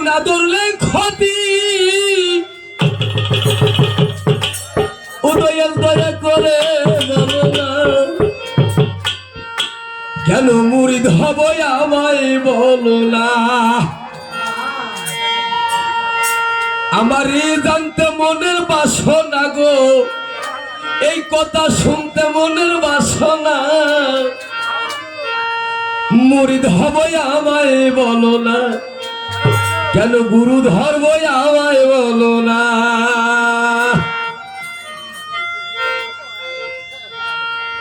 না ধরলে ক্ষতি উদয়াল দয়া করে বলো না কেন মুরিদ হব আমায় বলো না আমারই জানতে মনের বাসনা গো এই কথা শুনতে মনের বাসনা মুরিদ হব আমায় বলো না কেন গুরু ধর্ম আমায় বলো না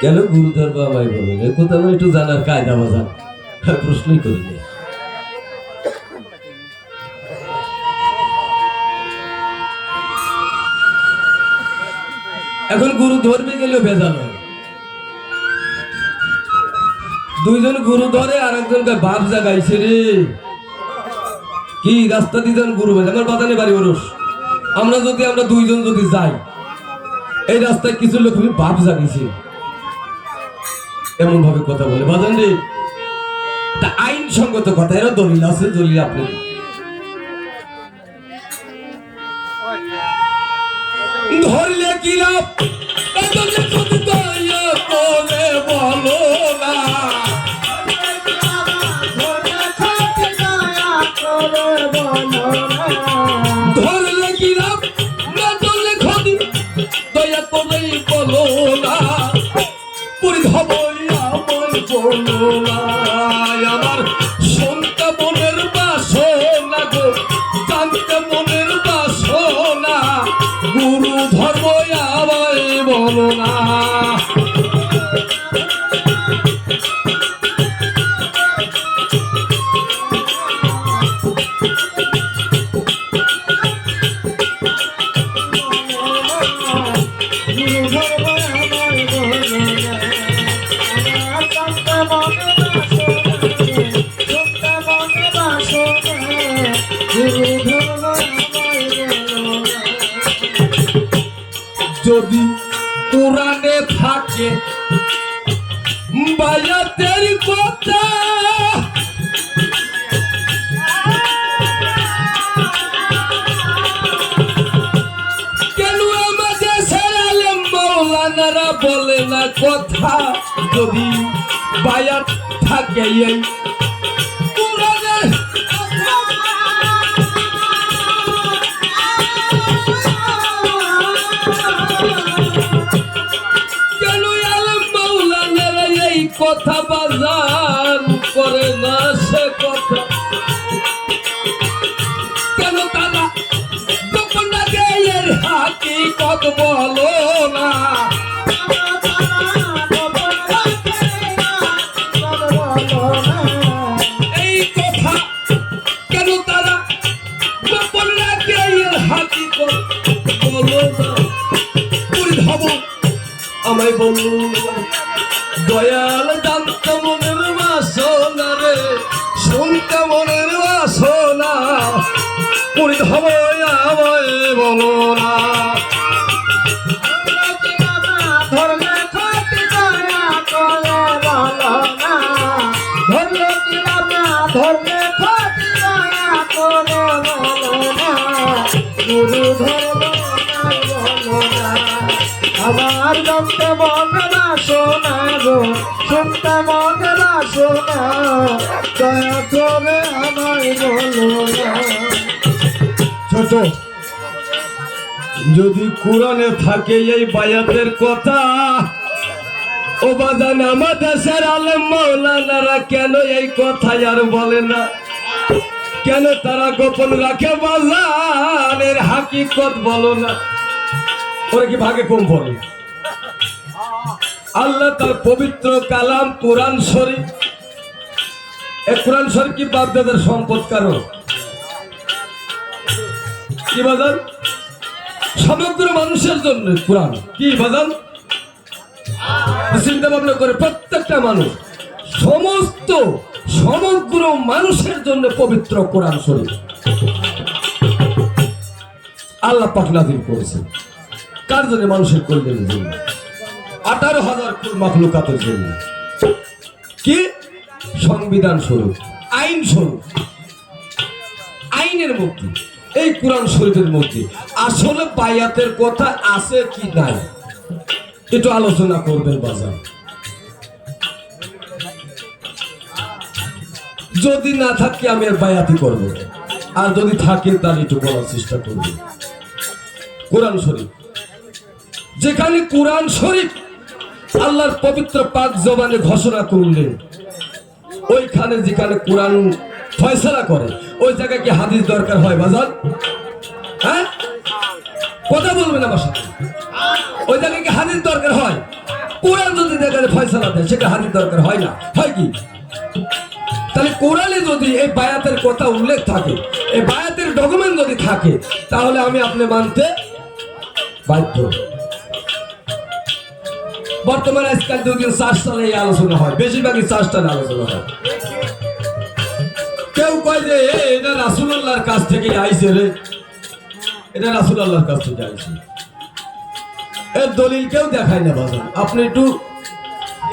কেন গুরু ধর্ম আমায় বলো না কথা আমি একটু জানার কায়দা বাজার প্রশ্নই করি না এখন গুরু ধর্মে গেলেও ভেজাল হয় দুইজন গুরু ধরে আর একজনকে বাপ জাগাইছে রে কি রাস্তা দিয়ে গুরু ভাই আমার বাদানে বাড়ি ওরস আমরা দুইজন যদি যাই এই রাস্তায় কিছু লোক বাপ জাগিয়েছে এমন ভাবে কথা বলে বাদান রে তা আইনসঙ্গত কথা এরা দলিল আছে দলিল আপনি ধরলে কি লাভ বলো না ধরলে কি লাভ না ধরলে ক্ষতি দয়া করে বলো না পুরি হব আমার বলো না আমার শুনতে মনের বাসনা গো জানতে মনের বাসনা গুরু ধর্ম আমায় বলো না যদি কোরআনে থাকে বায়াতের কথা কেন আমাদের সেরালেম মৌলানারা বলে না কথা যদি বায়াত থাকে এই কোরআনের কথা বাজার করে না সে কথা কেন তারা যখন এর হাকিকত বলো না এই কথা কেন তারা যখন এর হাকিকত বলো না পুরি হব আমায় বলো দয়াল জানতে মনের বাসনা রে শুনতে মনের বাসনা পুরি হব আমায় বলো না ধরলে ক্ষতি দয়া করে বলো না ধরলে কি না ধরলে ক্ষতি দয়া করে বলো না গুরু ধর্ম বলো না আমার জানতে মনে বাসনা গো শুনতে মনে বাসনা দয়া করে আমায় বলো না ছোট যদি কোরআনে থাকে এই বায়াতের কথা ও বাজান আমার দেশের আলেম মৌলানারা কেন এই কথা আর বলে না কেন তারা গোপন রাখে বাজানের হাকিকত বলো না ওরা কি ভাগে কম বলে আল্লাহ তার পবিত্র কালাম কোরআন শরীফ এই কোরআন শরীফ কি বাপদাদার সম্পদ কারণ কি বাজান সমগ্র মানুষের জন্য কোরআন কি বাজান চিন্তা ভাবনা করে প্রত্যেকটা মানুষ সমগ্র মানুষের জন্য পবিত্র কোরআন শরীফ আল্লাহ পাক নাযিল করেছেন কার জন্য মানুষের কল্যাণের জন্য 18,000 মাখলুকাতের জন্য কি সংবিধান স্বরূপ আইন স্বরূপ আইনের মধ্যে, এই কোরআন শরীফের মধ্যে আসলে বায়াতের কথা আছে কি নাই একটু আলোচনা করবেন বাজার। যদি না থাকে আমি আর বায়াতি করব, আর যদি থাকে তার একটু বলার চেষ্টা করব। কোরআন শরীফ, যেখানে কোরআন শরীফ আল্লাহর পবিত্র পাক জবানে ঘোষণা করলেন, ওইখানে যেখানে কোরআন ফয়সালা করে ওই জায়গায় কি হাদিস দরকার হয় বাজার? হ্যাঁ, কথা বলবেন আমার সাথে। ওই জায়গায় কি হাদিস দরকার হয়? কোরআন যদি দেখা ফয়সালা দেয় সেটা হাদিস দরকার হয় না, হয় কি? তাহলে কোরআনে যদি এই বায়াতের কথা উল্লেখ থাকে, এই বায়াতের ডকুমেন্ট যদি থাকে, তাহলে আমি আপনি মানতে বাধ্য। বর্তমানে আজকাল দুদিন চাষটানে এই আলোচনা হয়, বেশিরভাগই চাষটানে আলোচনা হয়। কেউ কয় যে এটা রাসূলুল্লাহর কাছ থেকে আইছে রে, এটা রাসূলুল্লাহর কাছ থেকে আইছে, এর দলিল কেউ দেখায় না বাজার। আপনি একটু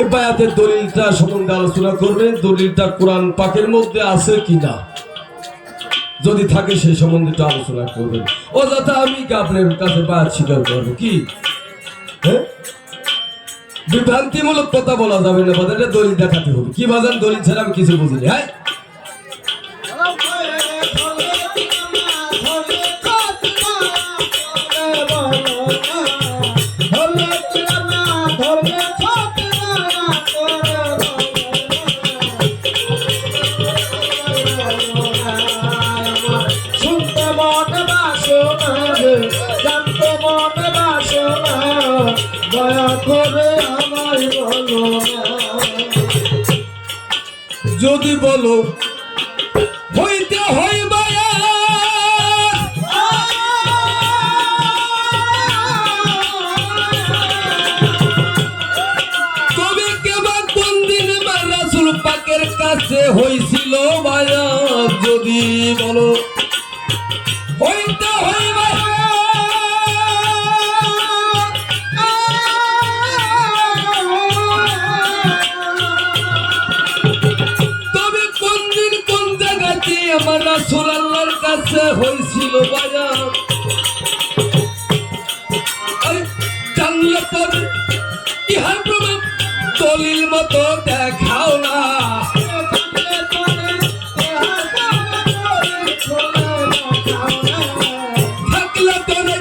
এই বায়াতের দলিলটা সম্বন্ধে আলোচনা করবেন, দলিলটা কোরআন পাকের মধ্যে আছে কিনা, যদি থাকে সেই সম্বন্ধে একটু আলোচনা করবেন। অযথা আমি আপনার কাছে বায়াত স্বীকার করবো কি? হ্যাঁ, বিভ্রান্তিমূলক কথা বলা যাবে না বাজার, দলিল দেখাতে হবে। কি বাজার, দলিল ছাড়া আমি কিছু বুঝিনি। হ্যাঁ, যদি বলো হইতে হয় বায়াত, তবে কেবল কোন দিন রাসূল পাকের কাছে হয়েছিল বায়াত? যদি বলো হইতে হয় বায়াত, আমার রাসূলুল্লাহর কাছে হয়েছিল বায়াত, জানলে পরে ইহার প্রমাণ দলিল মতো দেখাও না। থাকলে পরে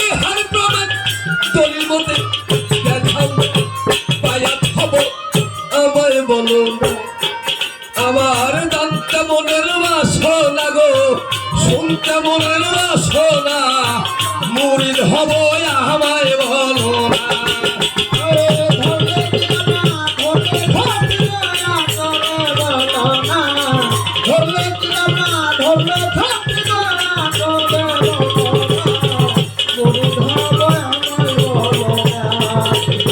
ইহার প্রমাণ দলিল মতো দেখাও, বায়াত হব আমায় বলো না। আমার জানতে মনের বাসনা গো, শুনতে মনের বাসনা, মুরিদ হব আমায় বলো না।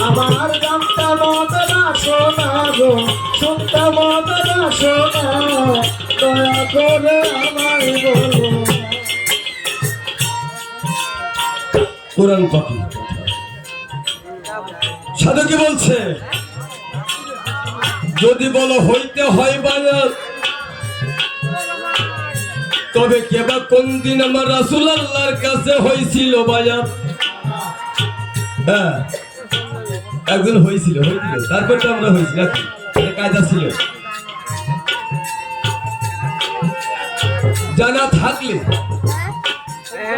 আমার জানতে মনের বাসনা গো, শুনতে মনের বাসনা, দয়া করে আমায় বলো। কোরআন পাখি সাধু কি বলছে? যদি বলো হইতে হয় বায়াত, তবে কেবা কোন দিন আমার রাসূলুল্লাহর কাছে হয়েছিল বায়াত? হ্যাঁ, একজন হয়েছিল, তারপর তো আমরা হয়েছি নাকি? কায়দা ছিল। জানা থাকলে,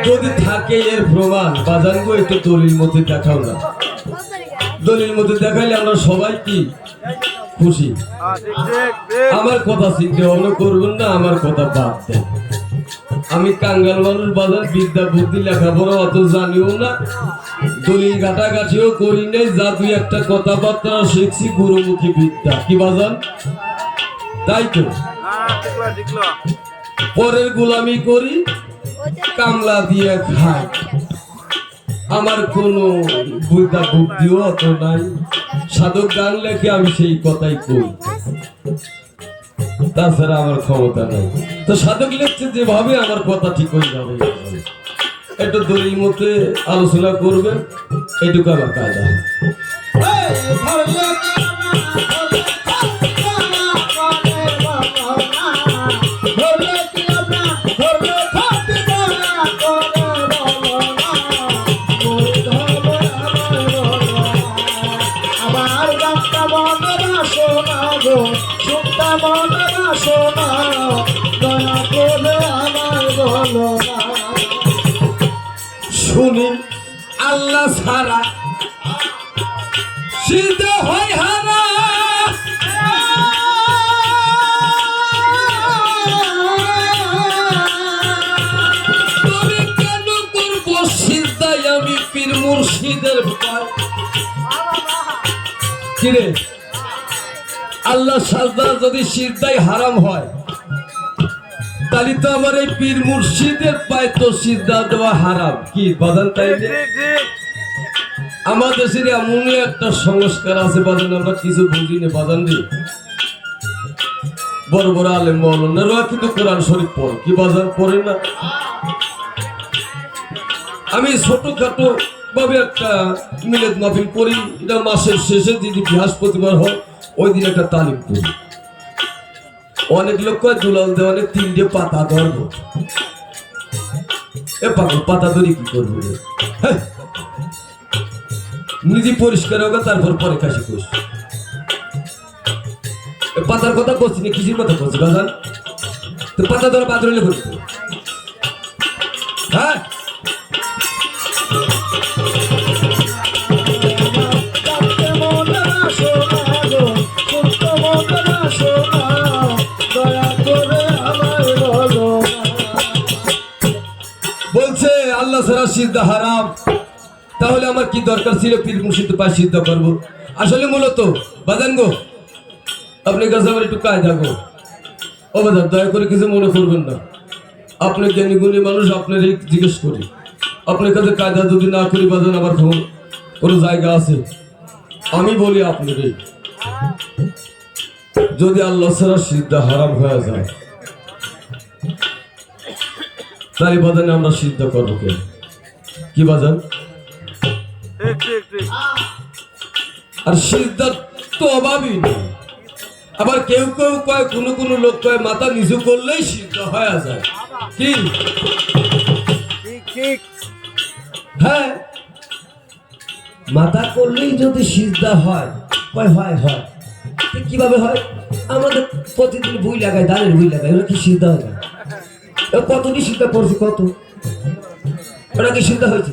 যদি থাকে এর প্রমাণ বাজার গো, একটু দলিল মধ্যে দেখাও না। দলিল মধ্যে দেখাইলে আমরা সবাই কি খুশি। আমার কথা চিন্তা ভাবনা করবেন না, আমার কথা বাদ দেন। আমি কাঙ্গাল মানুষ বাজার, বিদ্যা বুদ্ধি লেখাপড়া অত জানিও না, দলিল ঘাটাঘাটিও করি নাই, যা দুই একটা কথাবার্তা শিখছি গুরুমুখী বিদ্যা। কি বাজান? তাই তো পরের গোলামি করি, কামলা দিয়ে খাই, আমার কোনো বুদ্ধা বুদ্ধিও অত নাই। সাধক গান লেখে আমি সেই কথাই করি, তাছাড়া আমার ক্ষমতা নাই। তো সাধক লিখছে যেভাবে আমার কথা ঠিক হয়ে যাবে। একটু দলিল মতে আলোচনা করবেন, এটুকু আমার কায়দা। ধরলে বলো না শুনি আল্লাহ ছাড়া সিদ্ধা হয় হারা তবে কেন করবো সিদ্ধাই আমি পীর মুর্শিদের ভয় কিরে আল্লাহ সাজদা যদি সিদ্ধাই হারাম হয় তাহলে তো আমার এই পীর মুর্শিদের পায় তো সিদ্ধা দেওয়া হারাম কি বাদান তাই আমাদের দেশের এমনই একটা সংস্কার আছে বাদান আমরা কিছু বুঝি না বাদান রে বড় বড় আলেম মৌলানারা কিন্তু কোরআন শরীফ পড়ে কি বাজার পড়ে না আমি ছোটখাটো ভাবে একটা মিলাদ মাহফিল করি এটা মাসের শেষে যদি বৃহস্পতিবার হয় ওই দিন একটা তালিম করি অনেক লোক দুলাল দেওয়ানে 3টে পাতা ধরবো এ পাগল পাতা ধরি কি করবো হ্যাঁ নিজে পরিষ্কার হবে তারপর পরে কাশি করিস পাতার কথা করছি না কিসের কথা করছি বাজান তো পাতা ধরা পাত রইলে করবো হ্যাঁ বলছে আল্লাহ ছাড়া সিদ্ধা হারাম তাহলে আমার কি দরকার ছিল পীর মুর্শিদ পায় সিদ্ধ করবো আসলে মূলত বাজান গো আপনার কাছে আমার একটু কায়দা গো ও বাজার দয়া করে কিছু মনে করবেন না আপনি জ্ঞানী গুণী মানুষ আপনার জিজ্ঞেস করি আপনার কাছে কায়দা যদি না করি বাজান আমার কোনো জায়গা আছে আমি বলি আপনার যদি আল্লাহ ছাড়া সিদ্ধা হারাম হয়ে যায় তাই বাজানে আমরা সিদ্ধ করবো কে কি বাজান আর সিদ্ধার তো অভাবই নেই আবার কেউ কেউ কয় কোনো লোক কয় মাথা নিচু করলেই সিদ্ধ হয়ে যায় কি হ্যাঁ মাথা করলেই যদি সিদ্ধা হয় কয় হয় হয় কিভাবে হয় আমাদের প্রতিদিন বই লাগায় ধানের বই লাগায় ওরা কি সিদ্ধা হয় না কতটি সিদ্ধা পড়ছে কত ওরা কি সিদ্ধা হয়েছে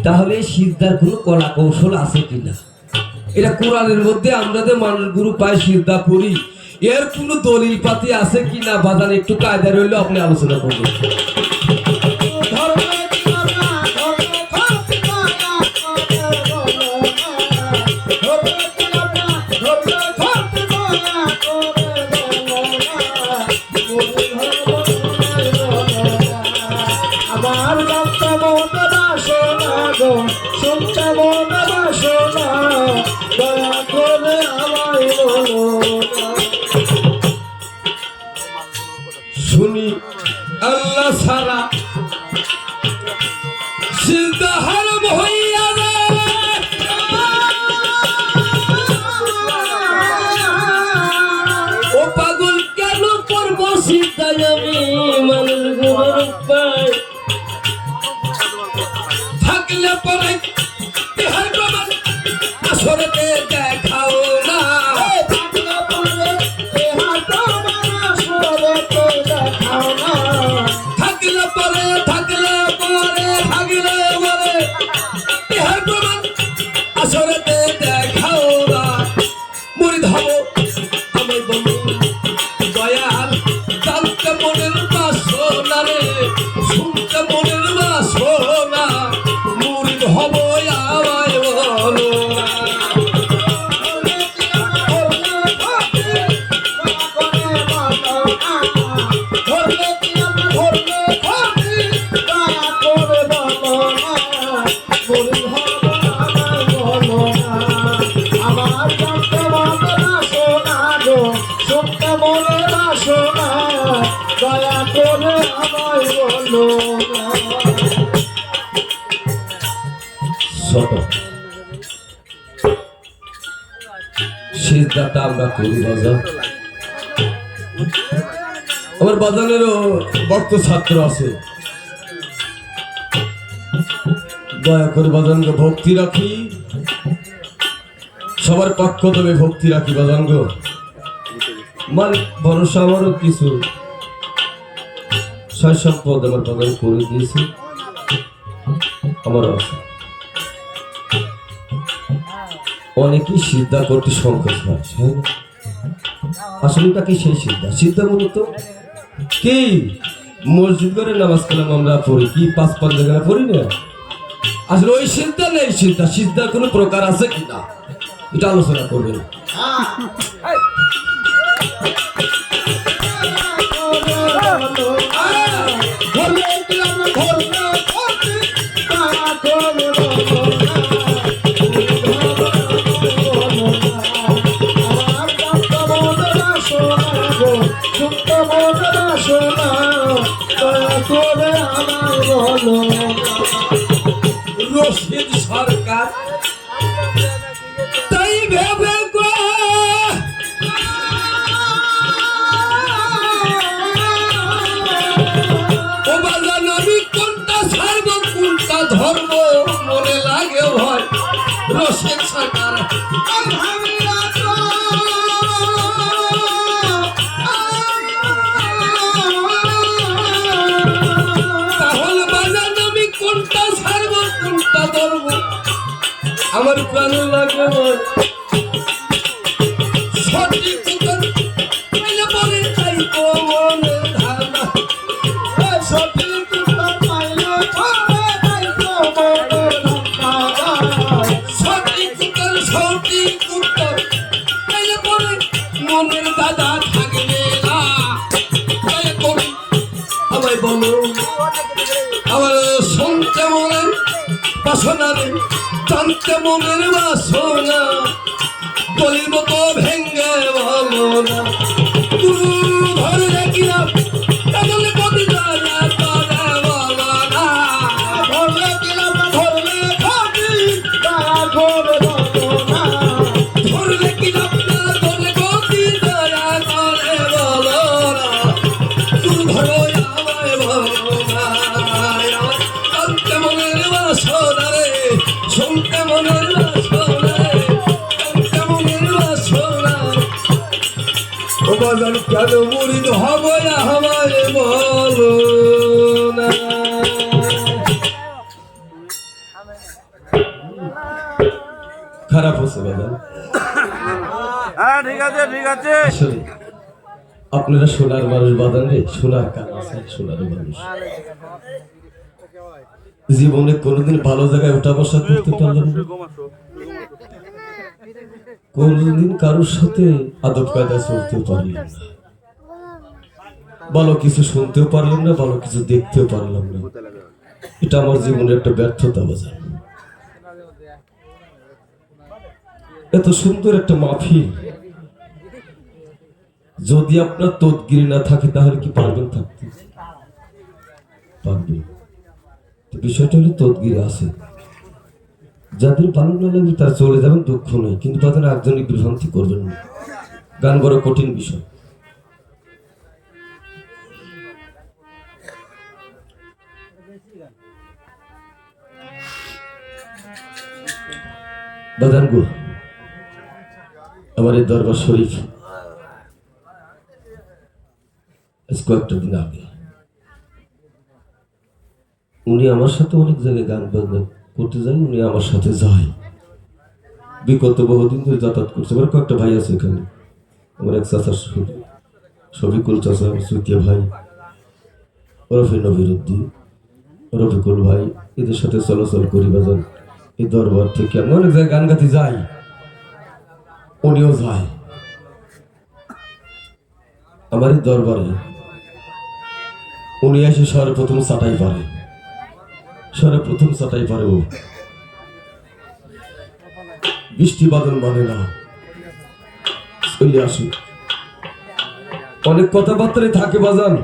তাহলে সিদ্ধার কোনো কলা কৌশল আছে কিনা এটা কোরআনের মধ্যে আমরা যে মানুষ গুরু পায় সিদ্ধা করি এর কোনো দলিল পাতি আছে কিনা বাজারে একটু কায়দা রইলে আপনি আলোচনা করবেন শুনি আল্লাহ ছাড়া সিদ্ধা হারাম হইয়া ও পাগল কেন করবো সিদ্ধা আমি মানুষ গুরুর পায় থাকলে পরে দেহার প্রমাণ আসরতে দেখাও না থাকলে পরে দেহার প্রমাণ আসরতে দেখাও না মুড়ি ধবো আমার বন্ধু দয়াল জানতে মনের বাসনা রে শুনতে মনের বাসনা মুড়ি ধবো আমায় বলো দয়া করে আমায় বলো ছোট সিদ্ধাটা আমরা করি বাজার আমার বাজানেরও ভক্ত ছাত্র আছে দয়া করে বাজানকে ভক্তি রাখি সবার পক্ষ তবে ভক্তি রাখি বাজানগো মানে ভরসা আমারও কিছু সয় সম্পদ আমার প্রদান করে দিয়েছে, আমারও আছে। অনেকেই সিদ্ধা করতে সংকোচ হয়, তাই না? আসলেটা কি সেই সিদ্ধা? সিদ্ধা মূলত কি মসজিদ করে নামাজ কালাম আমরা পড়ি, কি 5 জায়গায় পড়ি না? আসলে ওই সিদ্ধা নেই। সিদ্ধা কোনো প্রকার আছে কিনা এটা আলোচনা করবেন। রশিদ সরকার তাই ভেবে গো ও বাজান আমি কোনটা ছাড়বো কোনটা ধর্ম মনে লাগে ভয়। রশিদ সরকার তাহলে বাজান আমি কোনটা ছাড়বো কোনটা ধরবো আমার প্রাণ লাগে ভয়। সঠিক উত্তর পাইলে বলে তাই তো মনে ধারণা, সঠিক উত্তর পাইলে বলে তাই তো মনে ধারণা, সঠিক উত্তর পাইলে বলে মনের দাদা থাকবে না। দয়া করে আমায় বলো আমার শুনতে মনের বাসনা রে, জানতে মনের বাসনা, গলির মতো ভেঙ্গে বলো না। গুরু ধরে রেখিলাম তাহলে কবি দয়া করে বলো না। ধরলে কিলাম ধরলে কবি দয়া করে বলো না। ধরলে কিলাম না ধরলে কবি দয়া করে বলো না। গুরু ধরো আমায় বলো না। জানতে মনের বাসনা রে, শুনতে মনের বাসনা রে, জানতে মনের বাসনা। ও বাজান কেন মুরিদ হব আমায় বলো না। খারাপ হচ্ছে বাজান, ঠিক আছে ঠিক আছে। আসলে আপনারা সোনার মানুষ বাজান রে, সোনার কান আছে, সোনার মানুষ। জীবনে কোনোদিন ভালো জায়গায় ওঠা বসা করতে পারলাম না, কোনদিন কারোর সাথে আদব কায়দা চলতে পারলাম না, ভালো কিছু শুনতেও পারলাম না, ভালো কিছু দেখতেও পারলাম না। এটা আমার জীবনের একটা ব্যর্থতা বাজার। এত সুন্দর একটা মাহফিল, যদি আপনার তদগিরি না থাকে তাহলে কি পারবেন থাকতে? পারবেন। বিষয়টা হলো তদগিরি আছে, যাদের ভালো না লাগবে তারা চলে যাবেন, দুঃখ নেই, কিন্তু তাদের একজনই বিভ্রান্তি করবেন না। গান বড় কঠিন বিষয়। বাজান গো, আমার এই দরবার শরীফ কয়েকটা দিন আগে উনি আমার সাথে অনেক জায়গায় গান বাজনা করতে যান, উনি আমার সাথে যায়, বিগত বহুদিন ধরে যাতায়াত করছে। আমার কয়েকটা ভাই আছে এখানে, আমার এক চাচার শফিকুল চাচা, চুতিয়া ভাই, ওরফে নবিরুদ্দিন, রফিকুল ভাই, এদের সাথে চলাচল করি বাজান। এই দরবার থেকে আমি অনেক জায়গায় গান গাতে যাই, উনিও যায়। আমার এই দরবারে উনি এসে সর্বপ্রথম চাটাই পারে, সর্বপ্রথম চাটাই পারে ও। বৃষ্টি বাদল মানে না, চলে আসে। অনেক কথাবার্তাই থাকে বাজান,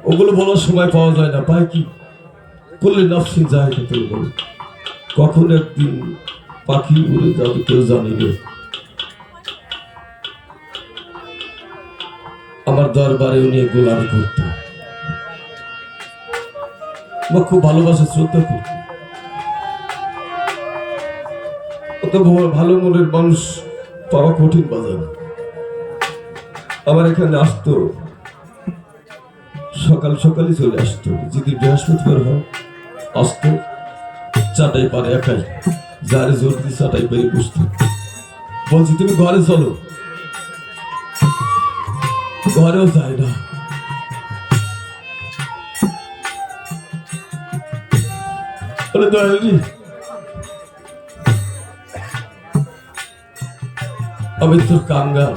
ওগুলো বলার সময় পাওয়া যায় না, পাই কি করলে নফসিন যায় না। কখন একদিন পাখি উড়ে যাবে কেউ জানি না। আমার দরবারে উনি গোলামি করত, খুব ভালোবাসা শ্রদ্ধা করত। অত ভালো মনের মানুষ পাওয়া কঠিন বাজার। আমার এখানে আসতো সকাল সকালই চলে আসতো, যদি বৃহস্পতিবার হয় আসতো, চাটাই পারে একাই, যারে জোর দিয়ে চাটাই পেরে বসতো। বলছি তুমি ঘরে চলো, ঘরেও যায় না। বলে দয়ালি আমি তোর কাঙ্গাল,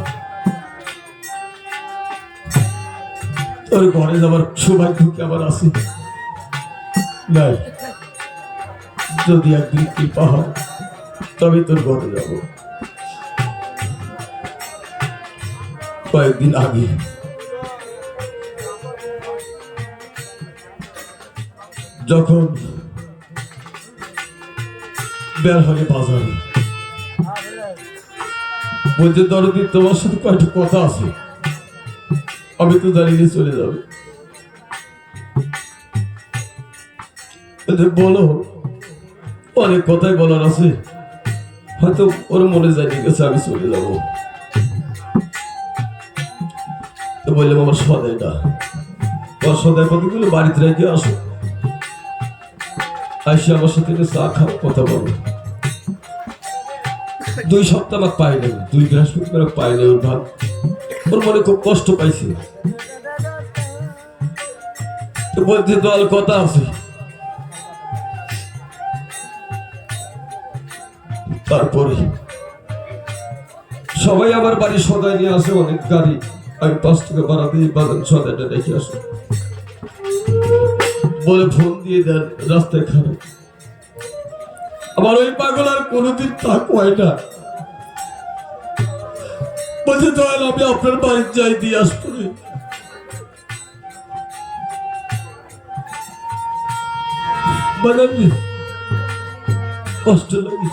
তোর ঘরে যাবার সৌভাগ্য কি আমার আছে? নাই, যদি একদিন কৃপা হয় তবে তোর ঘরে যাব। কয়েকদিন আগে যখন বের হলে বাজারে, বলছে দরদি তোমার সাথে কয়েকটা কথা আছে, আমি তো দাঁড়িয়ে চলে যাবে। বলো, অনেক কথাই বলার আছে, হয়তো ওর মনে জানিয়ে গেছে আমি চলে যাব। তো বললাম আমার সদাইটা, আমার সদাই কতগুলো বাড়িতে রেখে আসো, আসে আমার সাথে চা খাও, কথা বলো। 2 সপ্তাহ আমার পাই নাই, 2 বৃহস্পতিবার পাই নাই। ওর ভাব, ওর মনে খুব কষ্ট পাইছে। তো বলছে দল কথা আছে। তারপরে সবাই আমার বাড়ি সদাই নিয়ে আসে, অনেক গাড়ি, আমি 5 টাকা ভাড়া দিয়ে বাজান সদাইটা রেখে আসো বলে ফোন দিয়ে দেন, রাস্তায় খাবে। আমার ওই পাগল আর কোনোদিন তা কয় না, বলছে দয়াল আমি আপনার বাড়ি যাই, দিয়ে আসবো। বাজান কষ্ট লাগে,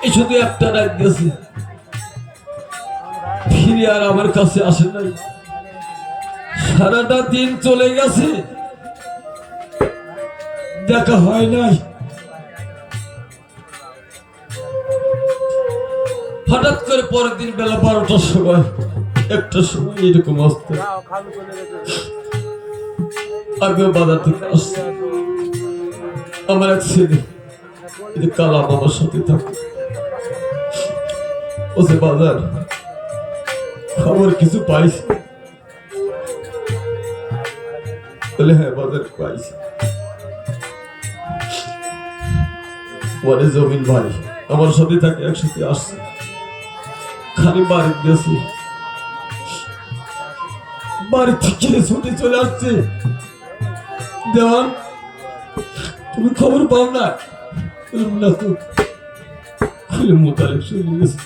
এই শুধু একটা রাত গেছে, ফিরে আর আমার কাছে আসে নাই। সারাটা দিন চলে গেছে, দেখা হয় নাই। হঠাৎ করে পরের দিন বেলা 12টার সময়, 1টার সময় এরকম আসতে, আমিও বাজার থেকে আসছি। আমার এক ছেলে কালাম আমার সাথে থাকে, ওসে বাজার খবর কিছু পাইছি? বলে হ্যাঁ বাজার পাইছি। বলে জমিন ভাই আমার সাথে থাকে, একসাথে আসছে, খালি বাড়ি গেছে, বাড়ি থেকে ছুটে চলে আসছে। দেওয়ান তুমি খবর পাও না? না তো, খুলে মোতালেব চলে গেছে।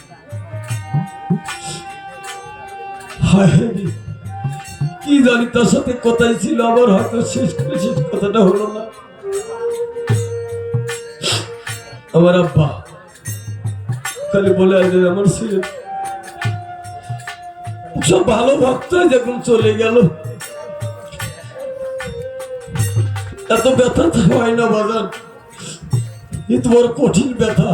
কি জানি তার সাথে কথাই ছিল, আবার হয়তো শেষ কথাটা হলো না। আমার আব্বা খালি বলে আসবে আমার ছেলে সব ভালো ভক্ত যখন চলে গেল, এত ব্যথা হয় না বাজার, এ তো বড় কঠিন ব্যথা।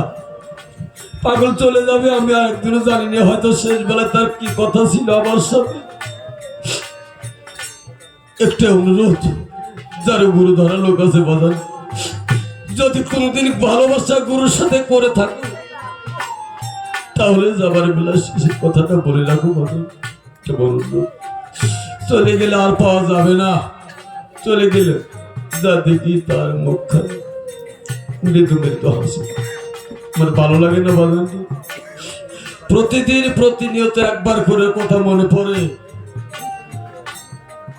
পাগল চলে যাবে, আমি আর একদিনও জানি না, হয়তো শেষ বেলায় তার কি কথা ছিল আমার সাথে। একটা অনুরোধ, যার গুরু ধরা লোক আছে বাজার, যদি কোনোদিন ভালোবাসা গুরুর সাথে করে থাকে তাহলে যাবার বেলা শেষের কথাটা বলে রাখো বাজার। চলে গেলে আর পাওয়া যাবে না, চলে গেলে যা দেখি তার মুখখানে মৃদু মৃদু হাসি, মানে ভালো লাগে না বাজার? প্রতিদিন প্রতিনিয়ত একবার করে কথা মনে পড়ে,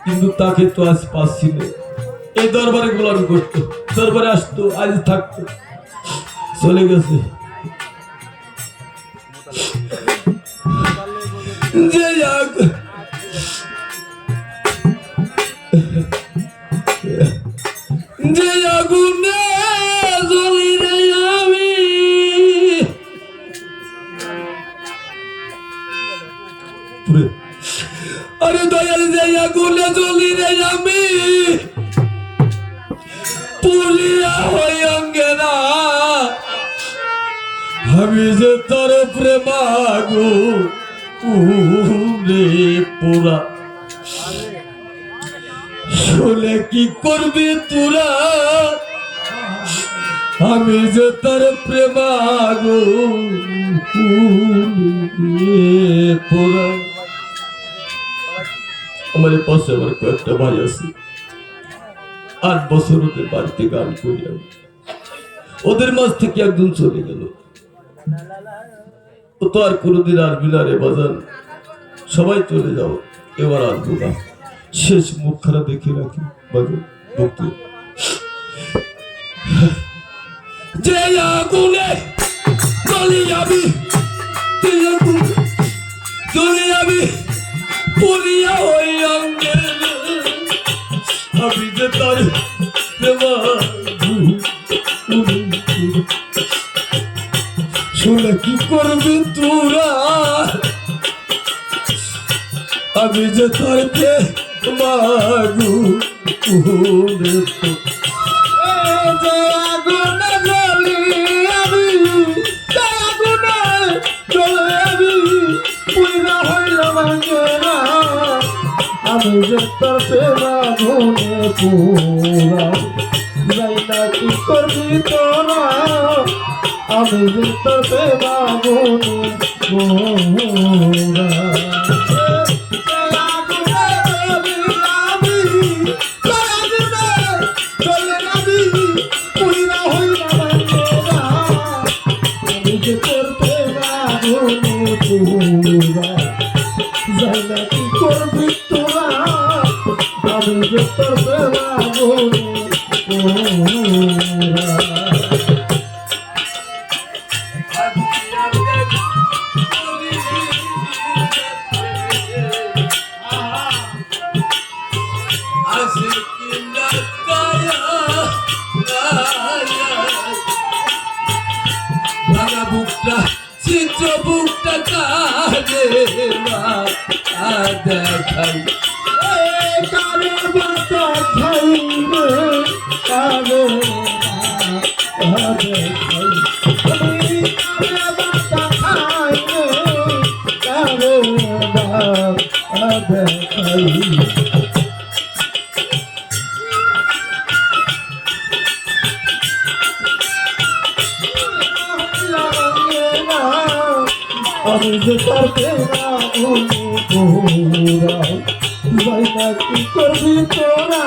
কিন্তু তাকে তো আজ পাচ্ছি না। এই দরবারে গোলামি করতো, দরবারে আসতো, আজ থাকতো, চলে গেছে। যে আগুনে জ্বলি রে আমি, আরে দয়াল যে আগুনে জ্বলি রে আমি, পুলিয়া হই অঙ্গেনা, আমি যে তোর প্রেমাগু রে পুরা। শুনে কি করবি তোরা আমি যে তোর প্রেমাগো পোড়া আমার পাশে আমার কয়েকটা ভাই আছে 8 বছর ওদের বাড়িতে গান করি আমি ওদের মাঝ থেকে একজন চলে গেল ও তো আর কোনোদিন আসবি না রে বাজান সবাই চলে যাও এবার আসবো না শেষ মুখখানা দেখে রাখি বাজান ভক্তি যে আগুনে জ্বলি যাবি জ্বলি যাবি পুরিয়া ওই অঙ্গে আমি যে তার শুনে কি করবি তোরা আমি যে তোর মাগু যে আগুনে জ্বলি আমি, যে আগুনে জ্বলে আমি, পুইরা হইলাম আঙ্গেরা। আমি যে তোর প্রেম আগুনে পুরা, যাই না কি করবি তোরা। আমি যে তোর প্রেম আগুনে পুরা। কি করবি তোরা আমি যে তোর প্রেমা বলে বুকটা চিত্র বুকটা কাঁদে মা দেখাই কারে বাতা খাই রে কারে কারে বাতা খাই রে কারে খাই আমি যে তোর প্রেমা পুরা যাই না কি করবি তোরা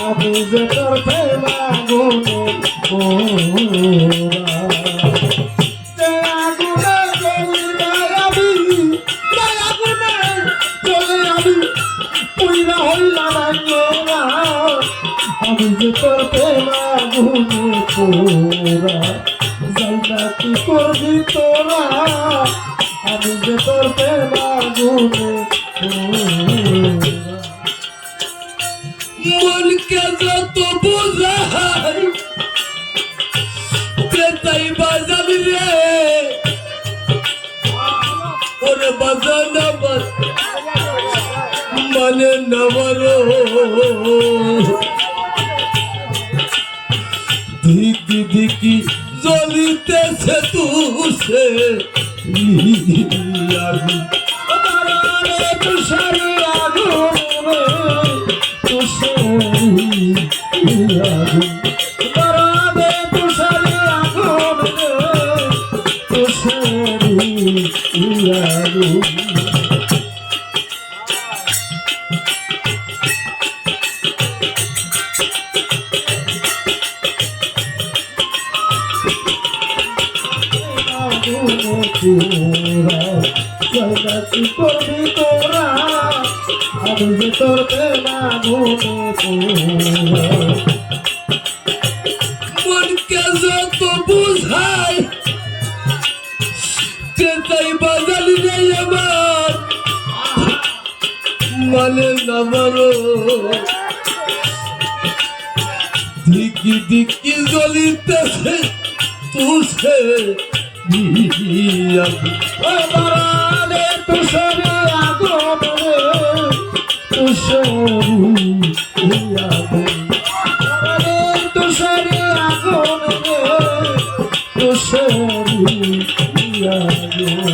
আমি যে তোর প্রেমা পুরা যে আগুনে জ্বলি আমি, যে আগুনে জ্বলে আমি, পুইরা হইলাম আঙ্গেরা। আমি যে তোর প্রেমা পুরা যাই না কি করবি তোরা আমি যে তোর প্রেমা মনকে যত বোঝাই তাই বাজাবি রে ওরে বাজানা মানে নবরো দিকি দিকি জ্বলিতেছে তুষে তুষারি আগুন তুষারি আগুন তুষারি আগুন তুষারি আগুন কি করবি তোরা আমি যে তোর প্রেমা মনকে যত বুঝাই তাই বাজালি রে আমার মানে নামারো দিকি দিকি জ্বলিতেছে তুষে তুষারি আগুন তুষারি আগুন তুষারি আগুন তুষারি আগুন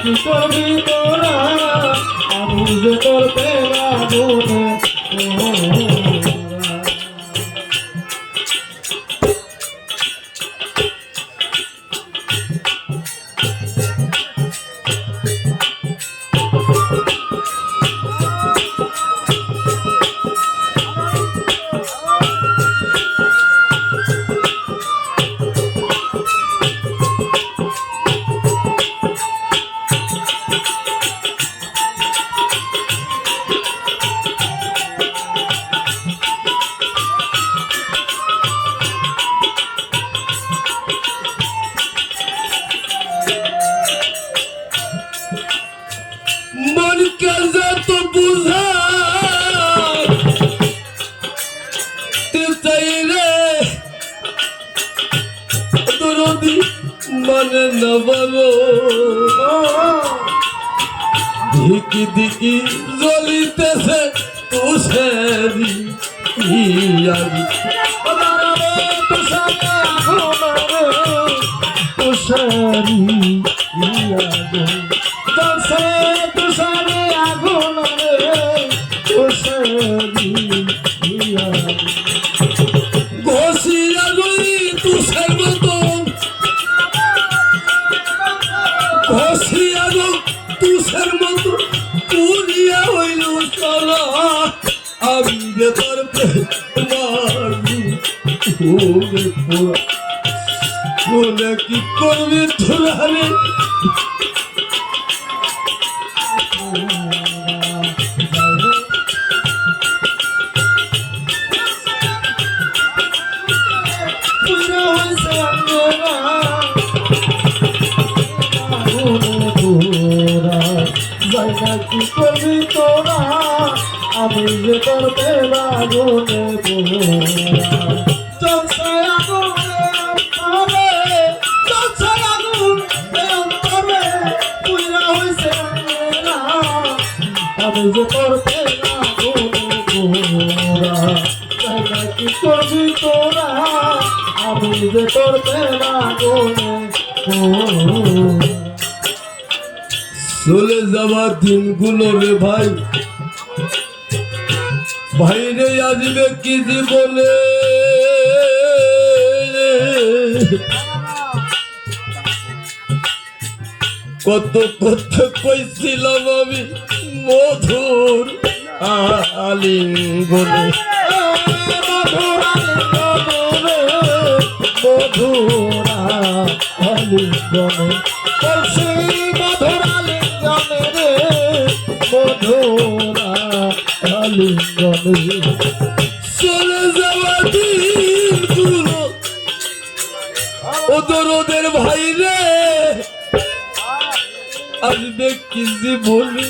কি করবি তোরা আমি যে তোর প্রেমা গুনে मन के जत बुझा तेरे दरदी मन न बलो धिकी धिकी জ্বলিতেছে তুষারি ইয়ারি ঘষিয়া গলি তুষার মতো ঘষিয়া গো তুষার মতো পুরিয়া হইল চলা আমি যে তোর বলে কি করবি ধরারে কি করবি তোরা আমি যে তোর প্রেমা গুনে আমি যে তোর প্রেমা গুনে কি করবি তোরা আমি যে তোর প্রেমা গুনে চলে যাওয়া দিনগুলো রে ভাই ভাইরে আসবে কি জীবনে কত কত কইছিলাম আমি মধুর আলিঙ্গনে মধুরা আলিঙ্গনে মধুরা মধুরা আলিঙ্গনে চলে যাওয়া দিনগুলো ওদের ভাই রে আসবে কি জীবনে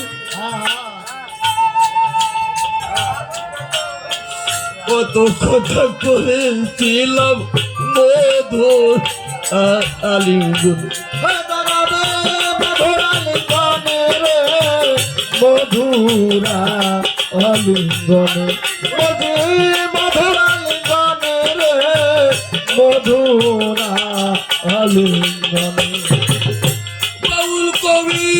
কত কথা করেছিলাম মধুর আলিঙ্গনে মধুরা আলিঙ্গনে মধুরা আলিঙ্গনে রে মধুরা আলিঙ্গনে বাউল কবি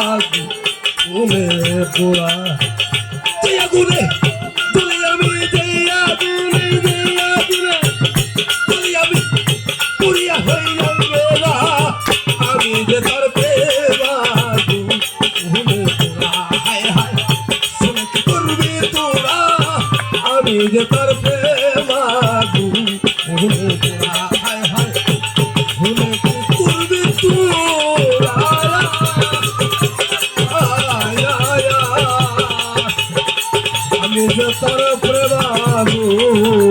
আগুনে পোড়া তুই আগুনে তুলি আমি যে আগুনে তুলি আমি পুরিয়া হইয়া গেলা আমি যে তোর প্রেম আগুনে পোড়া হায় হায় শুনে কি করবি তোরা আমি যে তোর প্রেম আগুনে পোড়া হায় হায় শুনে কি করবি তোরা আয় আয় আয় আমি যে তোর প্রেম আগুনে